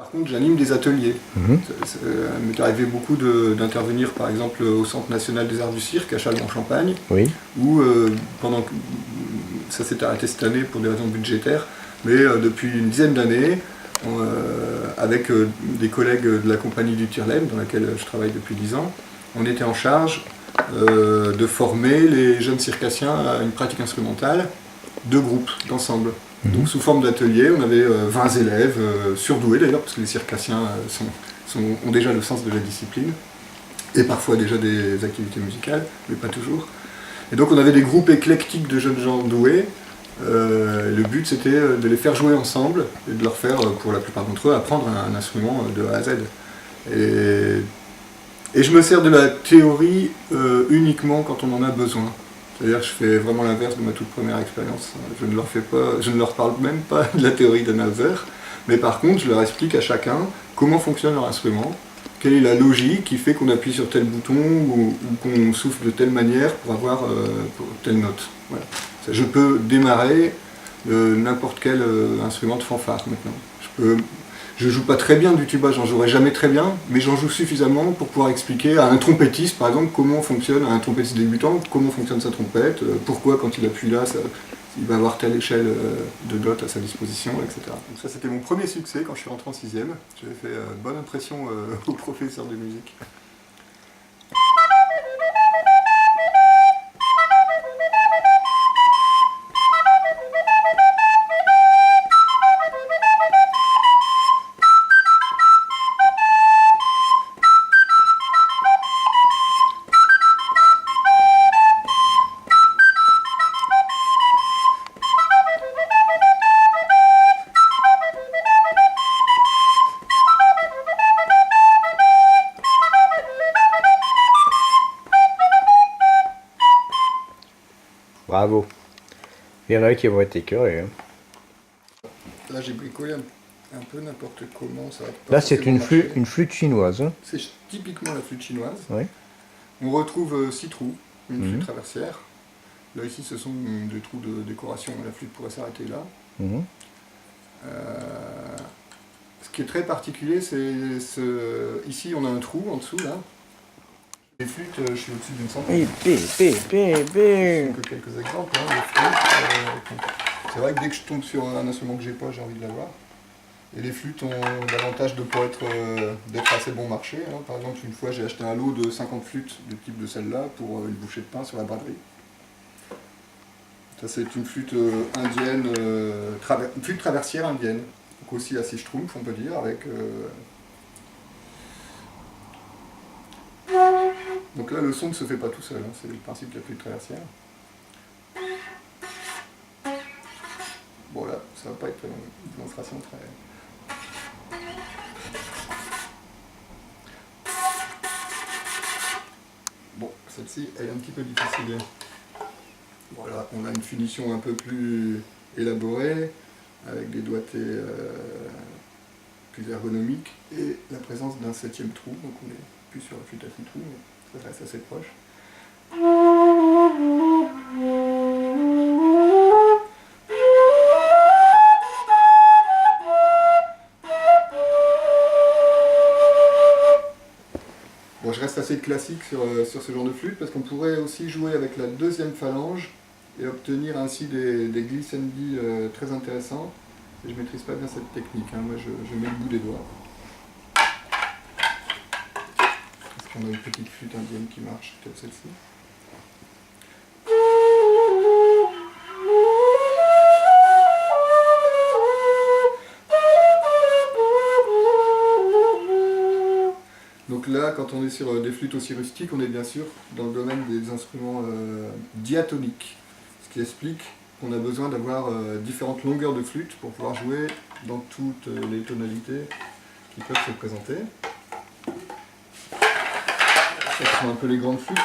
par contre, j'anime des ateliers. Ça m'est arrivé beaucoup d'intervenir, par exemple, au Centre national des arts du cirque, à Châlons-en-Champagne, Oui. où, ça s'est arrêté cette année pour des raisons budgétaires, mais depuis une dizaine d'années, avec des collègues de la compagnie du Tirlem, dans laquelle je travaille depuis 10 ans, on était en charge de former les jeunes circassiens à une pratique instrumentale de groupe, d'ensemble. Donc sous forme d'atelier, on avait 20 élèves, surdoués d'ailleurs, parce que les circassiens ont déjà le sens de la discipline, et parfois déjà des activités musicales, mais pas toujours. Et donc on avait des groupes éclectiques de jeunes gens doués. Le but c'était de les faire jouer ensemble, et de leur faire, pour la plupart d'entre eux, apprendre un instrument de A à Z. Et je me sers de la théorie uniquement quand on en a besoin. C'est-à-dire que je fais vraiment l'inverse de ma toute première expérience. Je ne leur parle même pas de la théorie d'Anheuser, mais par contre je leur explique à chacun comment fonctionne leur instrument, quelle est la logique qui fait qu'on appuie sur tel bouton ou qu'on souffle de telle manière pour avoir pour telle note. Voilà. Je peux démarrer n'importe quel instrument de fanfare maintenant. Je joue pas très bien du tuba, j'en jouerai jamais très bien, mais j'en joue suffisamment pour pouvoir expliquer à un trompettiste, par exemple, comment fonctionne, à un trompettiste débutant, comment fonctionne sa trompette, pourquoi quand il appuie là, il va avoir telle échelle de notes à sa disposition, etc. Donc ça c'était mon premier succès quand je suis rentré en 6e. J'avais fait bonne impression au professeur de musique. Bravo. Il y en a qui vont être écœurés. Là j'ai bricolé un peu n'importe comment. Ça va pas Là, c'est forcément une flûte chinoise. C'est typiquement la flûte chinoise. Oui. On retrouve 6 trous, une flûte traversière. Là ici ce sont des trous de décoration, la flûte pourrait s'arrêter là. Ce qui est très particulier, c'est ici on a un trou en dessous là. Les flûtes, je suis au-dessus d'une centaine. Ce sont que quelques exemples. Hein, les flûtes, c'est vrai que dès que je tombe sur un instrument que j'ai pas, j'ai envie de l'avoir. Et les flûtes ont l'avantage de pas d'être assez bon marché. Hein. Par exemple, une fois j'ai acheté un lot de 50 flûtes du type de celle-là pour une bouchée de pain sur la braderie. Ça c'est une flûte indienne, une flûte traversière indienne. Donc aussi assez schtroumpf on peut dire, avec... Donc là le son ne se fait pas tout seul, hein. C'est le principe de la flûte traversière. Bon là, ça va pas être une démonstration très... Bon, celle-ci, elle est un petit peu difficile. Voilà, on a une finition un peu plus élaborée, avec des doigtés plus ergonomiques, et la présence d'un 7e trou, donc on est plus sur la flûte à 6 trous, mais ça reste assez proche. Bon, je reste assez classique sur ce genre de flûte parce qu'on pourrait aussi jouer avec la 2e phalange et obtenir ainsi des glissandi très intéressants. Et je ne maîtrise pas bien cette technique, hein. Moi je mets le bout des doigts. Est-ce qu'on a une petite flûte indienne qui marche, peut-être celle-ci? Donc là, quand on est sur des flûtes aussi rustiques, on est bien sûr dans le domaine des instruments diatoniques. Ce qui explique qu'on a besoin d'avoir différentes longueurs de flûte pour pouvoir jouer dans toutes les tonalités qui peuvent se présenter. Ce sont un peu les grandes flûtes.